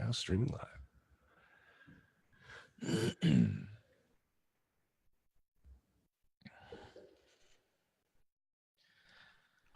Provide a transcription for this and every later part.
now streaming live.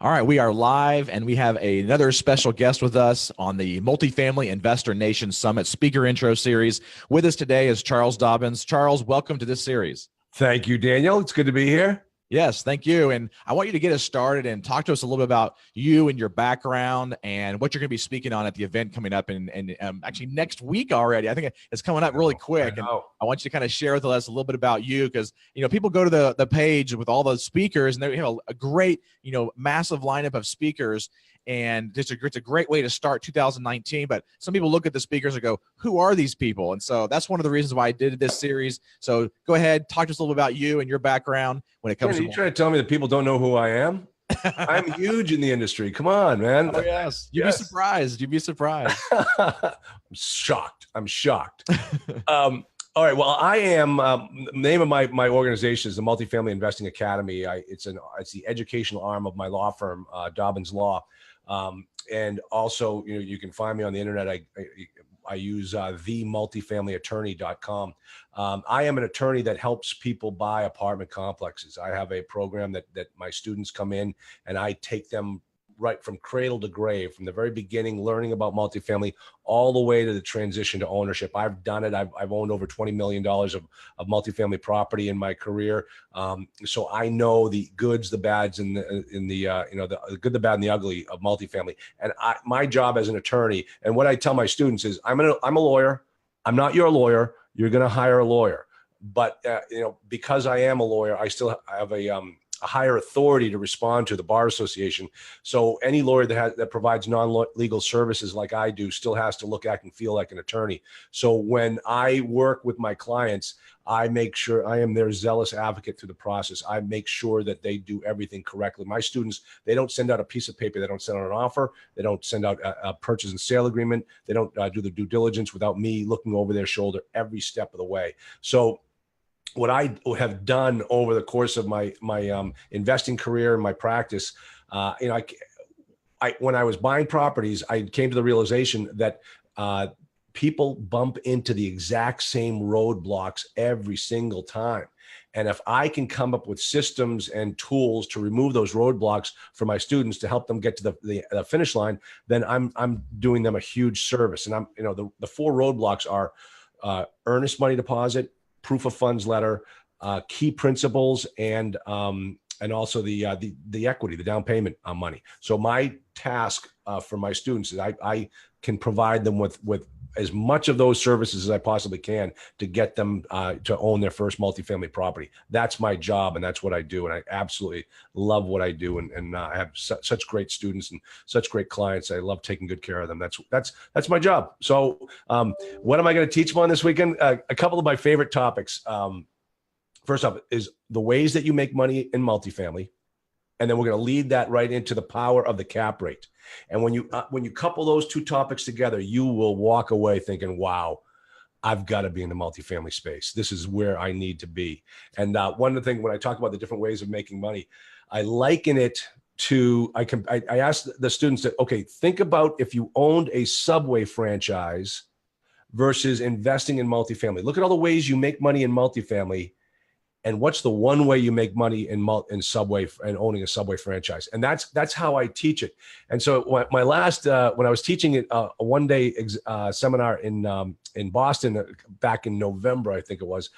All right, we are live, and we have another special guest with us on the Multifamily Investor Nation Summit Speaker Intro Series. With us today is Charles Dobens. Charles, welcome to this series. Thank you, Daniel. It's good to be here. Yes, thank you. And I want you to get us started and talk to us a little bit about you and your background and what you're going to be speaking on at the event coming up in actually next week already. I think it's coming up really quick. And I want you to kind of share with us a little bit about you because, people go to the page with all the speakers and they have a great, massive lineup of speakers. And it's a great way to start 2019. But some people look at the speakers and go, who are these people? And so that's one of the reasons why I did this series. So go ahead, talk to us a little bit about you and your background when it comes to. You trying to tell me that people don't know who I am? I'm huge in the industry. Come on, man. Oh, yes. You'd be surprised. You'd be surprised. I'm shocked. All right. Well, I am. The name of my organization is the Multifamily Investing Academy. It's the educational arm of my law firm, Dobens Law. And also, you can find me on the internet. I use themultifamilyattorney.com. I am an attorney that helps people buy apartment complexes. I have a program that my students come in and I take them right from cradle to grave, from the very beginning, learning about multifamily, all the way to the transition to ownership. I've done it. I've owned over $20 million of multifamily property in my career. So I know the goods, the bads, and the good, the bad, and the ugly of multifamily. And my job as an attorney, and what I tell my students is, I'm a lawyer. I'm not your lawyer. You're going to hire a lawyer. But because I am a lawyer, I still have a higher authority to respond to the Bar Association. So any lawyer that provides non-legal services like I do still has to look, act, and feel like an attorney. So when I work with my clients, I make sure I am their zealous advocate through the process. I make sure that they do everything correctly. My students, they don't send out a piece of paper. They don't send out an offer. They don't send out a purchase and sale agreement. They don't do the due diligence without me looking over their shoulder every step of the way. So what I have done over the course of my investing career and my practice, when I was buying properties, I came to the realization that people bump into the exact same roadblocks every single time. And if I can come up with systems and tools to remove those roadblocks for my students to help them get to the finish line, then I'm doing them a huge service. And the four roadblocks are earnest money deposit, proof of funds letter, key principles, and also the equity, the down payment money. So my task for my students is I can provide them with as much of those services as I possibly can to get them to own their first multifamily property. That's my job, and that's what I do. And I absolutely love what I do. And I have such great students and such great clients. I love taking good care of them. That's my job. So what am I going to teach them on this weekend? A couple of my favorite topics. First off is the ways that you make money in multifamily. And then we're going to lead that right into the power of the cap rate. And when you couple those two topics together, you will walk away thinking, wow, I've got to be in the multifamily space. This is where I need to be. And one of the things when I talk about the different ways of making money, I liken it to, I ask the students that, okay, think about if you owned a Subway franchise versus investing in multifamily. Look at all the ways you make money in multifamily. And what's the one way you make money in Subway and owning a Subway franchise? And that's how I teach it. And so my last when I was teaching it a one-day seminar in Boston back in November, I think it was,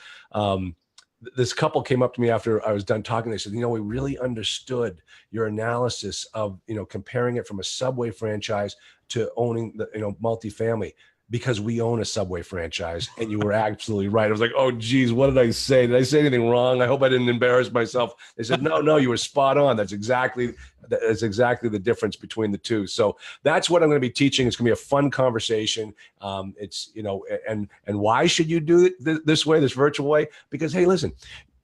this couple came up to me after I was done talking. They said, we really understood your analysis of comparing it from a Subway franchise to owning the multifamily. Because we own a Subway franchise. And you were absolutely right. I was like, oh, geez, what did I say? Did I say anything wrong? I hope I didn't embarrass myself. They said, no, you were spot on. That's exactly the difference between the two. So that's what I'm going to be teaching. It's going to be a fun conversation. It's, and why should you do it this way, this virtual way? Because, hey, listen,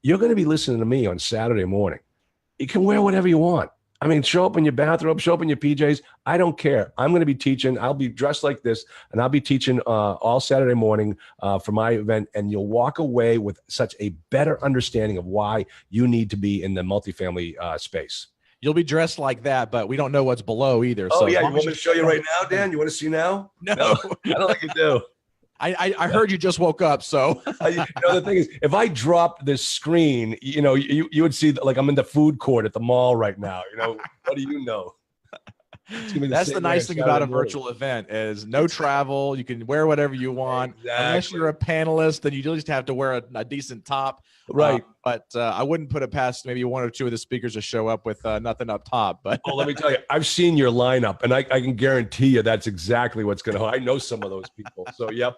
you're going to be listening to me on Saturday morning. You can wear whatever you want. I mean, show up in your bathrobe, show up in your PJs. I don't care. I'm going to be teaching. I'll be dressed like this, and I'll be teaching all Saturday morning for my event. And you'll walk away with such a better understanding of why you need to be in the multifamily space. You'll be dressed like that, but we don't know what's below either. Oh so yeah, you want me to show you right now, Dan? You want to see now? No, I don't think you do. I heard you just woke up, so The thing is, if I dropped this screen, you would see that, like, I'm in the food court at the mall right now. What do you know? That's the nice thing about a virtual event is no travel. You can wear whatever you want. Exactly. Unless you're a panelist, then you just have to wear a decent top. Right. But I wouldn't put it past maybe one or two of the speakers to show up with nothing up top. But let me tell you, I've seen your lineup, and I can guarantee you that's exactly what's going to. I know some of those people. So yep,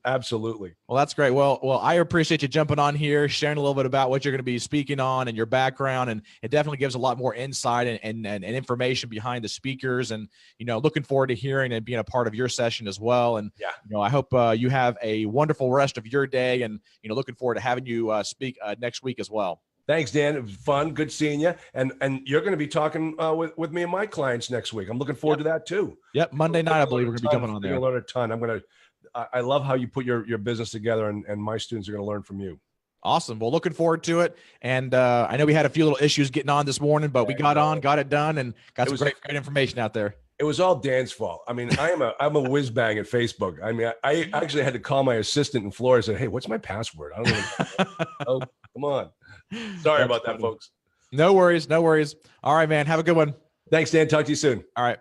absolutely. Well, that's great. Well, I appreciate you jumping on here, sharing a little bit about what you're going to be speaking on and your background, and it definitely gives a lot more insight and information behind the speakers. And looking forward to hearing and being a part of your session as well. And I hope you have a wonderful rest of your day, and looking forward to having you speak next week as well. Thanks, Dan. It was fun. Good seeing you. And you're going to be talking with me and my clients next week. I'm looking forward to that too. Yep. Monday night, I believe we're going to be jumping on there. I'm going to learn a ton. I love how you put your business together, and my students are going to learn from you. Awesome. Well, looking forward to it. And I know we had a few little issues getting on this morning, but we got it done, and got some great information out there. It was all Dan's fault. I mean, I'm a whiz bang at Facebook. I mean, I actually had to call my assistant in Florida and say, "Hey, what's my password?" I don't know. Oh, come on. Sorry about that, folks. No worries. All right, man. Have a good one. Thanks, Dan. Talk to you soon. All right.